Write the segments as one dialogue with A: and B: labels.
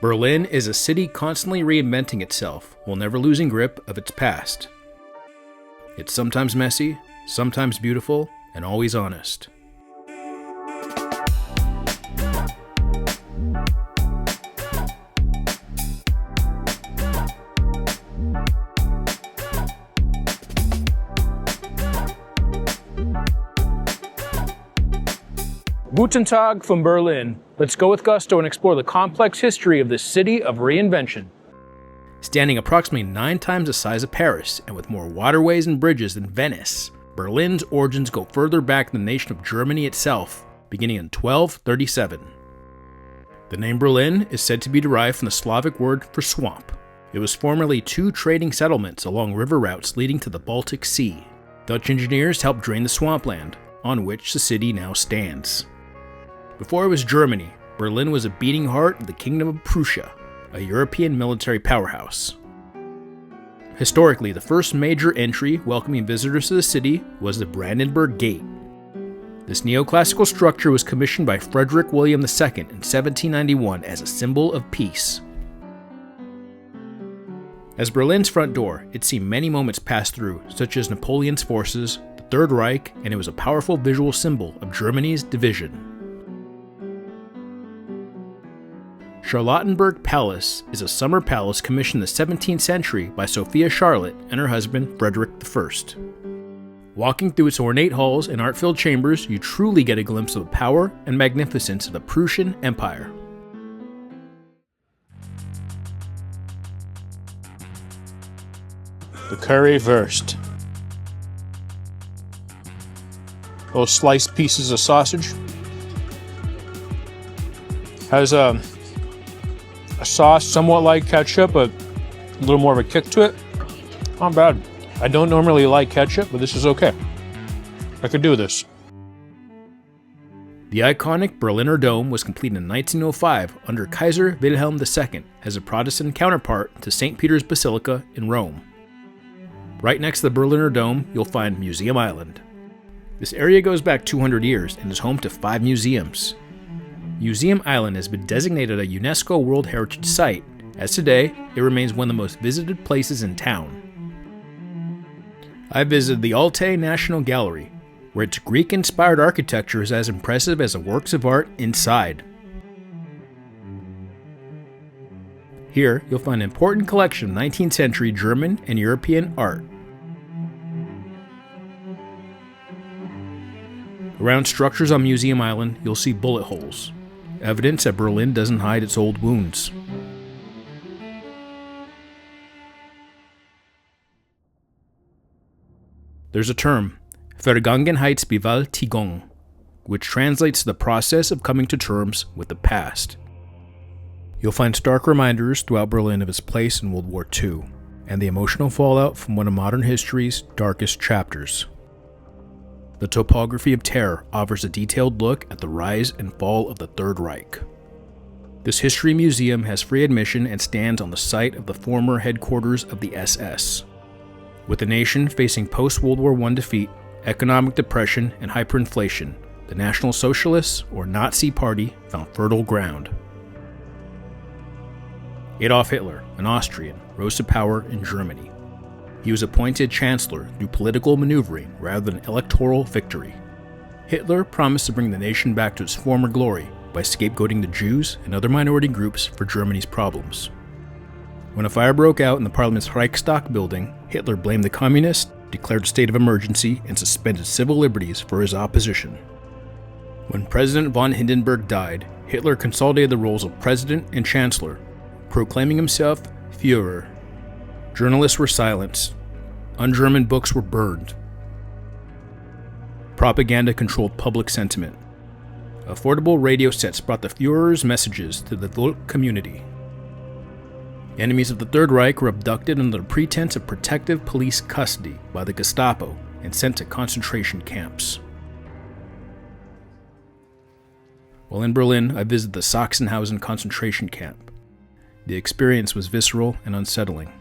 A: Berlin is a city constantly reinventing itself while never losing grip of its past. It's sometimes messy, sometimes beautiful, and always honest.
B: Guten Tag from Berlin. Let's go with gusto and explore the complex history of this city of reinvention.
A: Standing approximately 9 times the size of Paris and with more waterways and bridges than Venice, Berlin's origins go further back than the nation of Germany itself, beginning in 1237. The name Berlin is said to be derived from the Slavic word for swamp. It was formerly 2 trading settlements along river routes leading to the Baltic Sea. Dutch engineers helped drain the swampland, on which the city now stands. Before it was Germany, Berlin was a beating heart of the Kingdom of Prussia, a European military powerhouse. Historically, the first major entry welcoming visitors to the city was the Brandenburg Gate. This neoclassical structure was commissioned by Frederick William II in 1791 as a symbol of peace. As Berlin's front door, it seen many moments pass through, such as Napoleon's forces, the Third Reich, and it was a powerful visual symbol of Germany's division. Charlottenburg Palace is a summer palace commissioned in the 17th century by Sophia Charlotte and her husband Frederick I. Walking through its ornate halls and art-filled chambers, you truly get a glimpse of the power and magnificence of the Prussian Empire.
B: The Currywurst. Those sliced pieces of sausage. Has a sauce somewhat like ketchup, but a little more of a kick to it. Not bad. I don't normally like ketchup, but this is okay. I could do this.
A: The iconic Berliner Dome was completed in 1905 under Kaiser Wilhelm II as a Protestant counterpart to St. Peter's Basilica in Rome. Right next to the Berliner Dome, you'll find Museum Island. This area goes back 200 years and is home to 5 museums. Museum Island has been designated a UNESCO World Heritage Site, as today it remains one of the most visited places in town. I visited the Alte Nationalgalerie, where its Greek-inspired architecture is as impressive as the works of art inside. Here, you'll find an important collection of 19th century German and European art. Around structures on Museum Island, you'll see bullet holes, evidence that Berlin doesn't hide its old wounds. There's a term, Vergangenheitsbewältigung, which translates to the process of coming to terms with the past. You'll find stark reminders throughout Berlin of its place in World War II, and the emotional fallout from one of modern history's darkest chapters. The Topography of Terror offers a detailed look at the rise and fall of the Third Reich. This history museum has free admission and stands on the site of the former headquarters of the SS. With the nation facing post-World War I defeat, economic depression, and hyperinflation, the National Socialists, or Nazi Party, found fertile ground. Adolf Hitler, an Austrian, rose to power in Germany. He was appointed chancellor through political maneuvering rather than electoral victory. Hitler promised to bring the nation back to its former glory by scapegoating the Jews and other minority groups for Germany's problems. When a fire broke out in the parliament's Reichstag building, Hitler blamed the communists, declared a state of emergency, and suspended civil liberties for his opposition. When President von Hindenburg died, Hitler consolidated the roles of president and chancellor, proclaiming himself Führer. Journalists were silenced. Un-German books were burned. Propaganda controlled public sentiment. Affordable radio sets brought the Führer's messages to the Volk community. Enemies of the Third Reich were abducted under the pretense of protective police custody by the Gestapo and sent to concentration camps. While in Berlin, I visited the Sachsenhausen Concentration Camp. The experience was visceral and unsettling.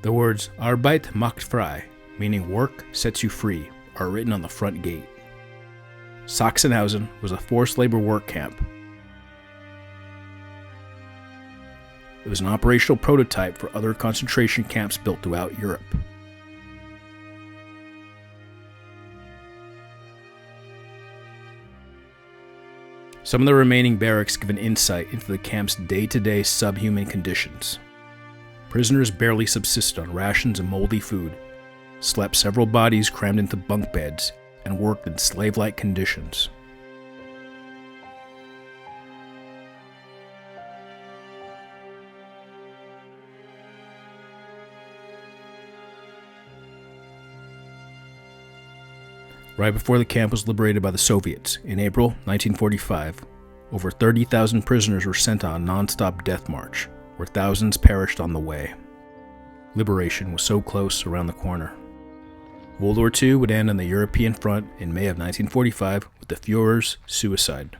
A: The words Arbeit macht frei, meaning work sets you free, are written on the front gate. Sachsenhausen was a forced labor work camp. It was an operational prototype for other concentration camps built throughout Europe. Some of the remaining barracks give an insight into the camp's day-to-day subhuman conditions. Prisoners barely subsisted on rations and moldy food, slept several bodies crammed into bunk beds, and worked in slave-like conditions. Right before the camp was liberated by the Soviets in April 1945, over 30,000 prisoners were sent on a non-stop death march, where thousands perished on the way. Liberation was so close around the corner. World War II would end on the European front in May of 1945 with the Führer's suicide.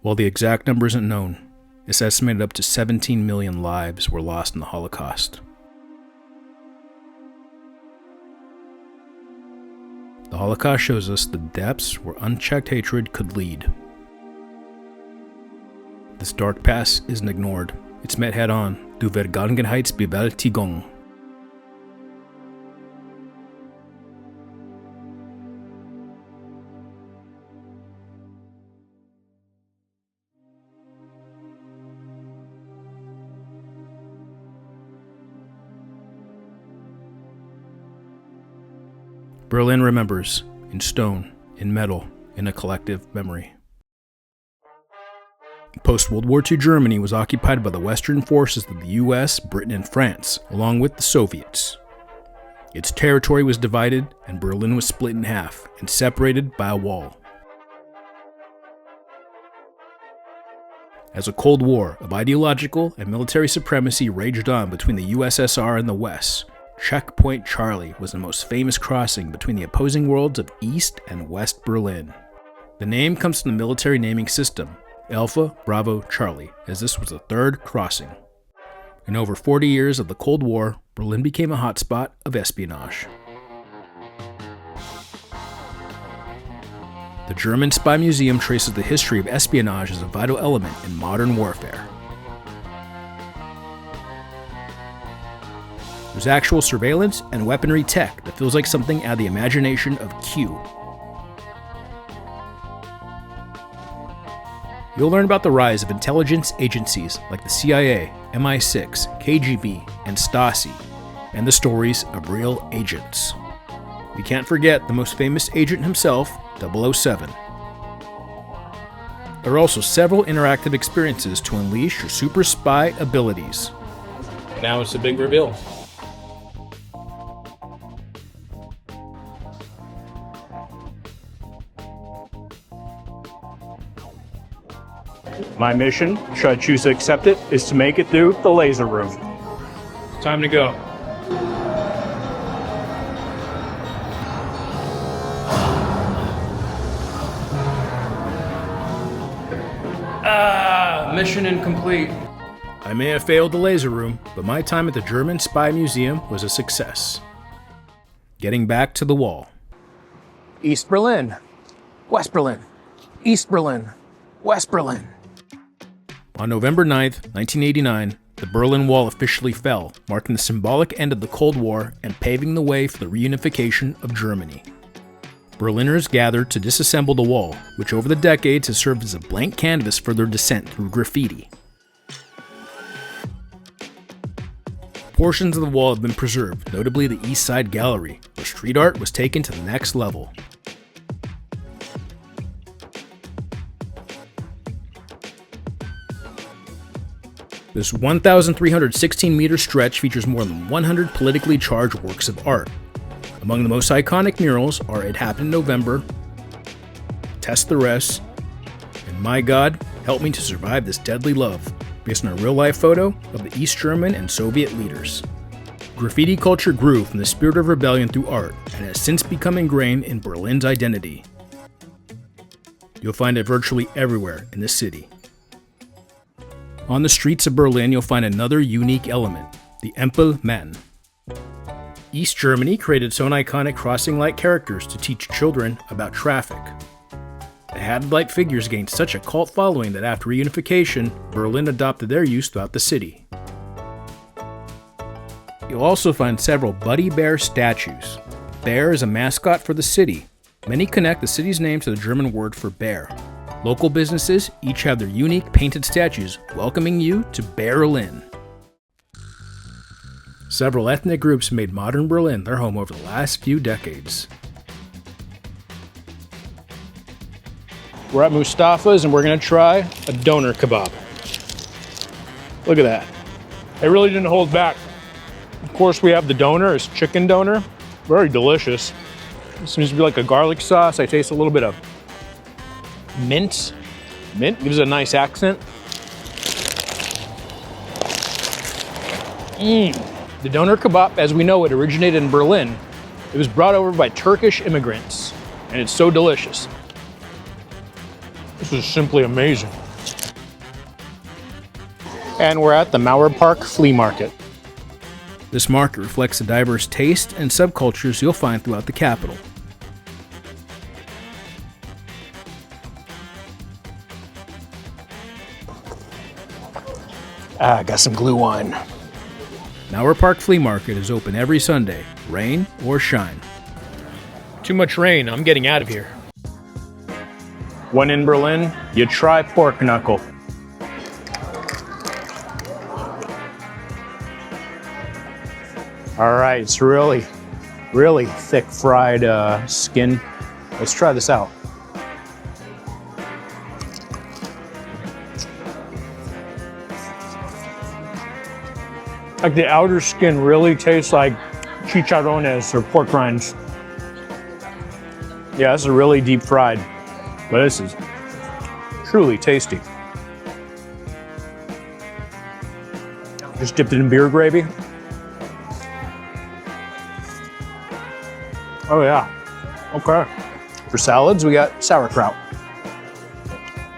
A: While the exact number isn't known, it's estimated up to 17 million lives were lost in the Holocaust. The Holocaust shows us the depths where unchecked hatred could lead. This dark past isn't ignored. It's met head-on through Vergangenheitsbewältigung. Berlin remembers, in stone, in metal, in a collective memory. Post-World War II Germany was occupied by the Western forces of the US, Britain, and France, along with the Soviets. Its territory was divided, and Berlin was split in half and separated by a wall. As a Cold War of ideological and military supremacy raged on between the USSR and the West, Checkpoint Charlie was the most famous crossing between the opposing worlds of East and West Berlin. The name comes from the military naming system, Alpha Bravo Charlie, as this was the third crossing. In over 40 years of the Cold War, Berlin became a hotspot of espionage. The German Spy Museum traces the history of espionage as a vital element in modern warfare. There's actual surveillance and weaponry tech that feels like something out of the imagination of Q. You'll learn about the rise of intelligence agencies like the CIA, MI6, KGB, and Stasi, and the stories of real agents. We can't forget the most famous agent himself, 007. There are also several interactive experiences to unleash your super spy abilities.
B: Now it's a big reveal.
C: My mission, should I choose to accept it, is to make it through the laser room.
B: Time to go. Mission incomplete.
A: I may have failed the laser room, but my time at the German Spy Museum was a success. Getting back to the wall.
B: East Berlin, West Berlin, East Berlin, West Berlin.
A: On November 9th, 1989, the Berlin Wall officially fell, marking the symbolic end of the Cold War and paving the way for the reunification of Germany. Berliners gathered to disassemble the wall, which over the decades has served as a blank canvas for their descent through graffiti. Portions of the wall have been preserved, notably the East Side Gallery, where street art was taken to the next level. This 1,316-meter stretch features more than 100 politically charged works of art. Among the most iconic murals are It Happened in November, Test the Rest, and My God, Help Me to Survive This Deadly Love, based on a real-life photo of the East German and Soviet leaders. Graffiti culture grew from the spirit of rebellion through art and has since become ingrained in Berlin's identity. You'll find it virtually everywhere in the city. On the streets of Berlin, you'll find another unique element, the Ampelmann. East Germany created its own iconic crossing-like characters to teach children about traffic. A The hat-like figures gained such a cult following that after reunification, Berlin adopted their use throughout the city. You'll also find several Buddy Bear statues. Bear is a mascot for the city. Many connect the city's name to the German word for bear. Local businesses each have their unique painted statues welcoming you to Berlin. Several ethnic groups made modern Berlin their home over the last few decades.
B: We're at Mustafa's and we're gonna try a Döner Kebab. Look at that. They really didn't hold back. Of course, we have the doner, it's chicken doner. Very delicious. It seems to be like a garlic sauce. I taste a little bit of mint. Mint gives it a nice accent. The Döner Kebab, as we know, it originated in Berlin. It was brought over by Turkish immigrants, and it's so delicious. This is simply amazing. And we're at the Mauerpark Flea Market.
A: This market reflects the diverse tastes and subcultures you'll find throughout the capital.
B: Got some glue wine.
A: Mauerpark Flea Market is open every Sunday, rain or shine.
B: Too much rain, I'm getting out of here. When in Berlin, you try pork knuckle. All right, it's really thick fried skin. Let's try this out. Like the outer skin really tastes like chicharrones or pork rinds. Yeah, this is really deep fried, but this is truly tasty. Just dipped it in beer gravy. Oh yeah, okay. For salads, we got sauerkraut.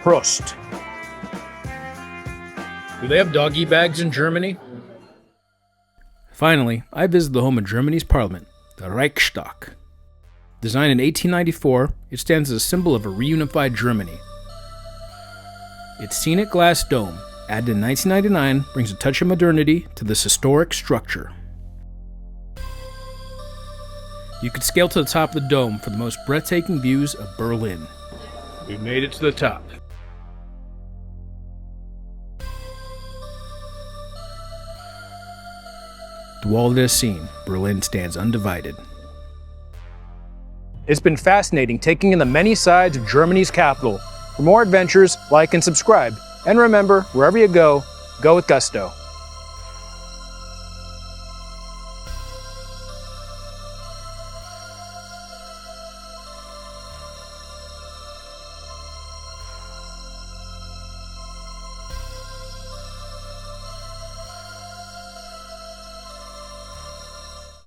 B: Prost.
A: Do they have doggy bags in Germany? Finally, I visited the home of Germany's parliament, the Reichstag. Designed in 1894, it stands as a symbol of a reunified Germany. Its scenic glass dome, added in 1999, brings a touch of modernity to this historic structure. You could scale to the top of the dome for the most breathtaking views of Berlin.
B: We made it to the top.
A: Through all it has seen, Berlin stands undivided.
B: It's been fascinating taking in the many sides of Germany's capital. For more adventures, like and subscribe. And remember, wherever you go, go with gusto.